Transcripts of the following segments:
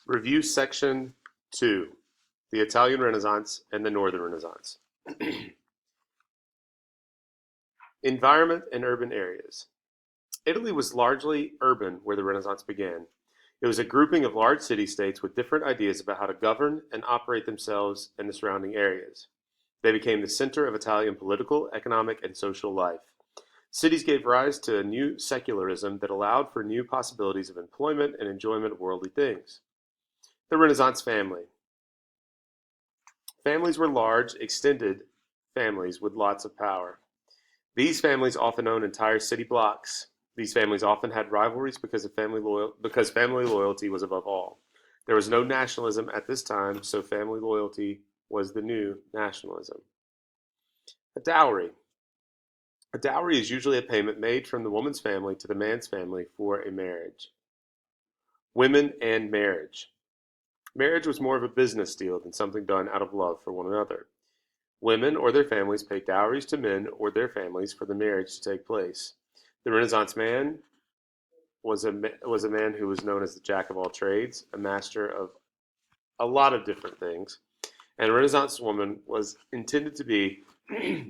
Review Section 2: The Italian Renaissance and the Northern Renaissance. Environment and urban areas. Italy was largely urban where the Renaissance began. It was a grouping of large city-states with different ideas about how to govern and operate themselves and the surrounding areas. They became the center of Italian political, economic, and social life. Cities gave rise to a new secularism that allowed for new possibilities of employment and enjoyment of worldly things. The Renaissance family. Families were large, extended families with lots of power. These families often owned entire city blocks. These families often had rivalries because family loyalty was above all. There was no nationalism at this time, so family loyalty was the new nationalism. A dowry. A dowry is usually a payment made from the woman's family to the man's family for a marriage. Women and marriage. Marriage was more of a business deal than something done out of love for one another. Women or their families paid dowries to men or their families for the marriage to take place. The Renaissance man was a man who was known as the jack of all trades, a master of a lot of different things, and a Renaissance woman was intended to be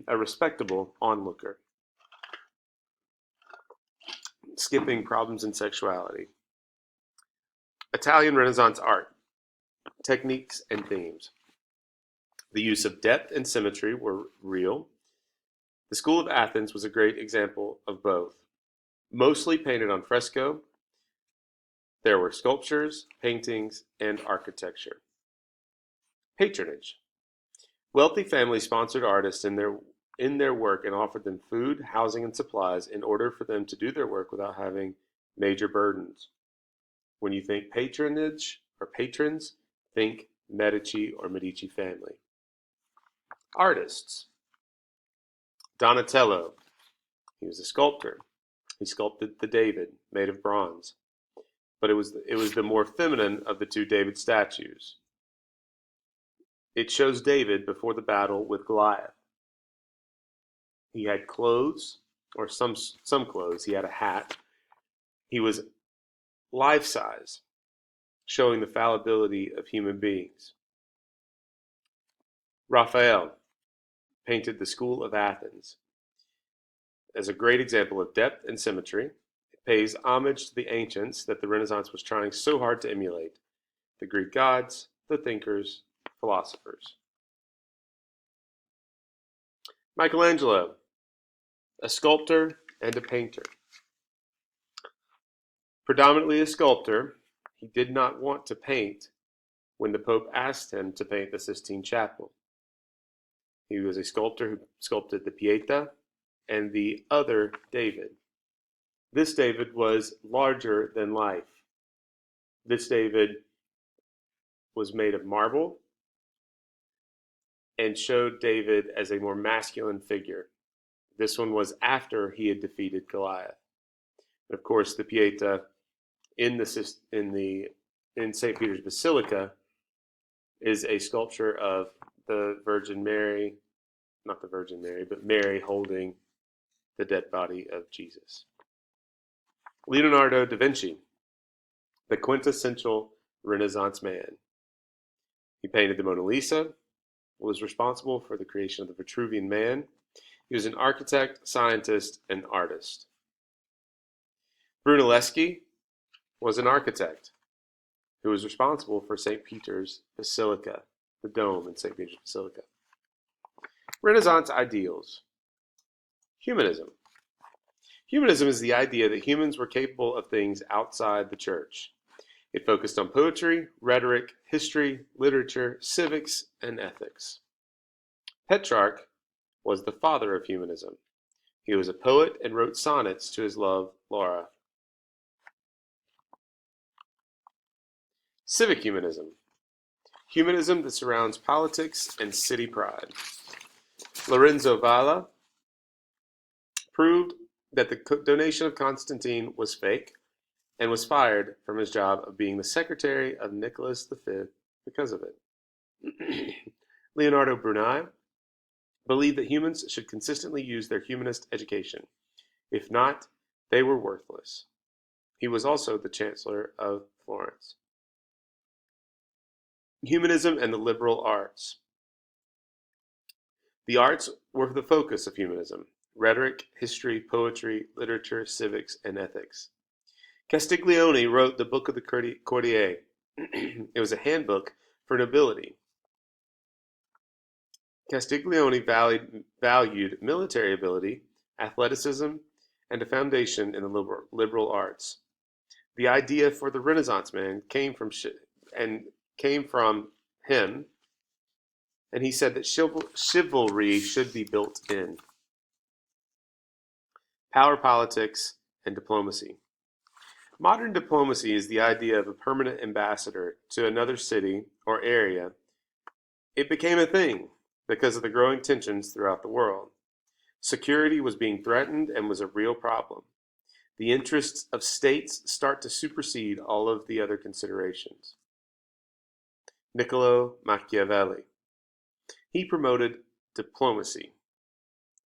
a respectable onlooker. Skipping problems in sexuality. Italian Renaissance art. Techniques and themes. The use of depth and symmetry were real. The School of Athens was a great example of both. Mostly painted on fresco, there were sculptures, paintings, and architecture. Patronage. Wealthy families sponsored artists in their work and offered them food, housing, and supplies in order for them to do their work without having major burdens. When you think patronage or patrons, think Medici or Medici family. Artists. Donatello. He was a sculptor. He sculpted the David, made of bronze. But it was the more feminine of the two David statues. It shows David before the battle with Goliath. He had clothes, or some clothes. He had a hat. He was life-size, showing the fallibility of human beings. Raphael painted the School of Athens as a great example of depth and symmetry. It pays homage to the ancients that the Renaissance was trying so hard to emulate: the Greek gods, the thinkers, philosophers. Michelangelo, a sculptor and a painter. Predominantly a sculptor, he did not want to paint when the Pope asked him to paint the Sistine Chapel. He was a sculptor who sculpted the Pietà and the other David. This David was larger than life. This David was made of marble and showed David as a more masculine figure. This one was after he had defeated Goliath. Of course, the Pietà in St. Peter's Basilica is a sculpture of the Virgin Mary, not the Virgin Mary, but Mary holding the dead body of Jesus. Leonardo da Vinci, the quintessential Renaissance man. He painted the Mona Lisa, was responsible for the creation of the Vitruvian Man. He was an architect, scientist, and artist. Brunelleschi was an architect who was responsible for St. Peter's Basilica, the dome in St. Peter's Basilica. Renaissance ideals. Humanism. Humanism is the idea that humans were capable of things outside the church. It focused on poetry, rhetoric, history, literature, civics, and ethics. Petrarch was the father of humanism. He was a poet and wrote sonnets to his love, Laura. Civic humanism. Humanism that surrounds politics and city pride. Lorenzo Valla proved that the donation of Constantine was fake and was fired from his job of being the secretary of Nicholas V because of it. Leonardo Bruni believed that humans should consistently use their humanist education. If not, they were worthless. He was also the Chancellor of Florence. Humanism and the liberal arts. The arts were the focus of humanism: rhetoric, history, poetry, literature, civics, and ethics. Castiglione wrote the Book of the Courtier. It was a handbook for nobility. Castiglione valued military ability, athleticism, and a foundation in the liberal arts. The idea for the Renaissance man came from him, and he said that chivalry should be built in. Power politics and diplomacy. Modern diplomacy is the idea of a permanent ambassador to another city or area. It became a thing because of the growing tensions throughout the world. Security was being threatened and was a real problem. The interests of states start to supersede all of the other considerations. Niccolo Machiavelli. He promoted diplomacy,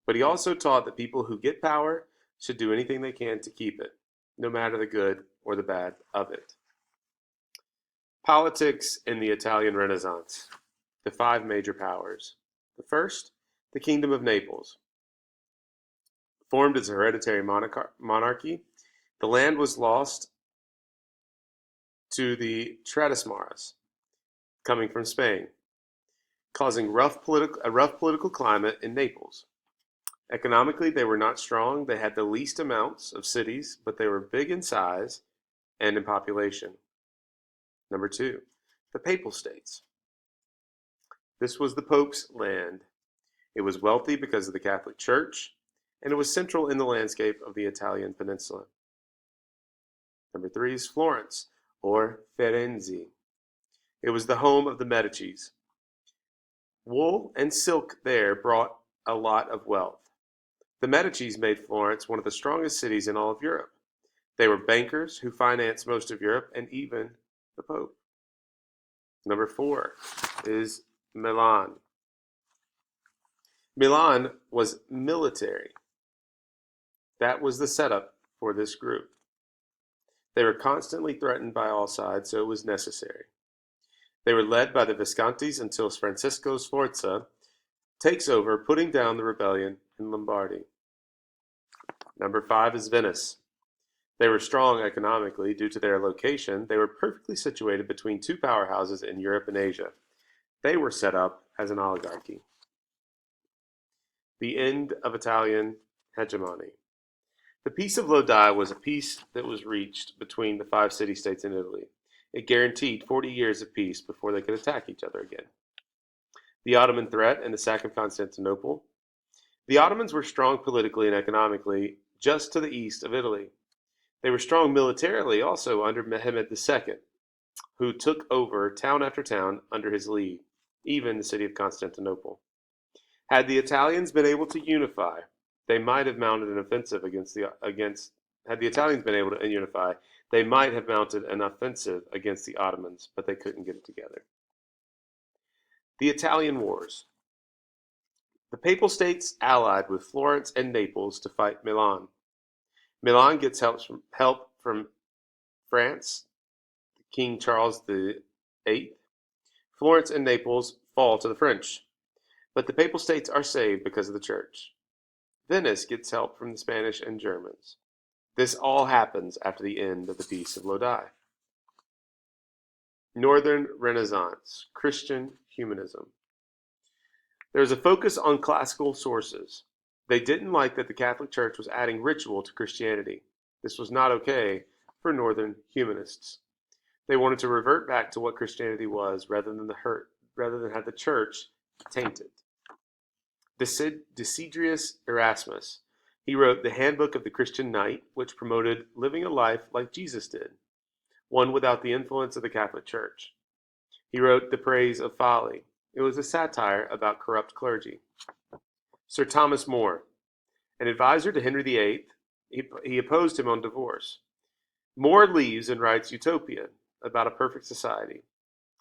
but he also taught that people who get power should do anything they can to keep it, no matter the good or the bad of it. Politics in the Italian Renaissance. The five major powers. The first, the Kingdom of Naples. Formed as a hereditary monarchy, the land was lost to the Tratasmaras, coming from Spain, causing a rough political climate in Naples. Economically, they were not strong. They had the least amounts of cities, but they were big in size and in population. Number two, the Papal States. This was the Pope's land. It was wealthy because of the Catholic Church, and it was central in the landscape of the Italian peninsula. Number three is Florence, or Firenze. It was the home of the Medicis. Wool and silk there brought a lot of wealth. The Medicis made Florence one of the strongest cities in all of Europe. They were bankers who financed most of Europe and even the Pope. Number four is Milan. Milan was military. That was the setup for this group. They were constantly threatened by all sides, so it was necessary. They were led by the Viscontis until Francisco Sforza takes over, putting down the rebellion in Lombardy. Number five is Venice. They were strong economically due to their location. They were perfectly situated between two powerhouses in Europe and Asia. They were set up as an oligarchy. The end of Italian hegemony. The Peace of Lodi was a peace that was reached between the five city-states in Italy. It guaranteed 40 years of peace before they could attack each other again. The Ottoman threat and the sack of Constantinople. The Ottomans were strong politically and economically just to the east of Italy. They were strong militarily also under Mehmed II, who took over town after town under his lead, even the city of Constantinople. Had the Italians been able to unify, they might have mounted an offensive had the Italians been able to unify, they might have mounted an offensive against the Ottomans, but they couldn't get it together. The Italian Wars. The Papal States allied with Florence and Naples to fight Milan. Milan gets help from France, King Charles VIII. Florence and Naples fall to the French, but the Papal States are saved because of the Church. Venice gets help from the Spanish and Germans. This all happens after the end of the Peace of Lodi. Northern Renaissance, Christian humanism. There is a focus on classical sources. They didn't like that the Catholic Church was adding ritual to Christianity. This was not okay for Northern humanists. They wanted to revert back to what Christianity was rather than have the Church tainted. Desiderius Erasmus. He wrote the Handbook of the Christian Knight, which promoted living a life like Jesus did, one without the influence of the Catholic Church. He wrote The Praise of Folly. It was a satire about corrupt clergy. Sir Thomas More, an advisor to Henry VIII, he opposed him on divorce. More leaves and writes Utopia, about a perfect society.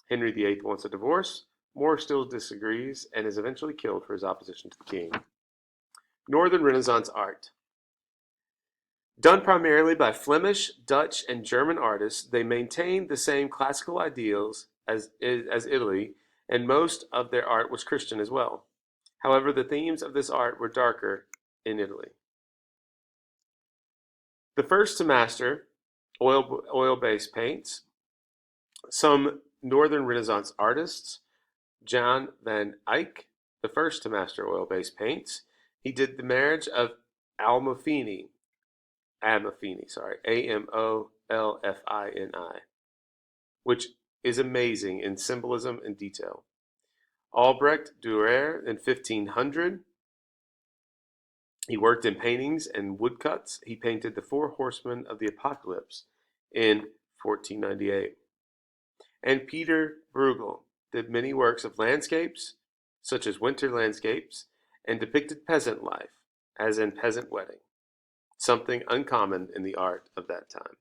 Henry VIII wants a divorce. More still disagrees and is eventually killed for his opposition to the king. Northern Renaissance art. Done primarily by Flemish, Dutch, and German artists, they maintained the same classical ideals as Italy, and most of their art was Christian as well. However, the themes of this art were darker in Italy. The first to master oil-based paints, some Northern Renaissance artists, Jan van Eyck, the first to master oil-based paints, he did the marriage of Amolfini, Amolfini, which is amazing in symbolism and detail. Albrecht Dürer in 1500, he worked in paintings and woodcuts. He painted the Four Horsemen of the Apocalypse in 1498. And Peter Bruegel did many works of landscapes, such as winter landscapes, and depicted peasant life, as in Peasant Wedding, something uncommon in the art of that time.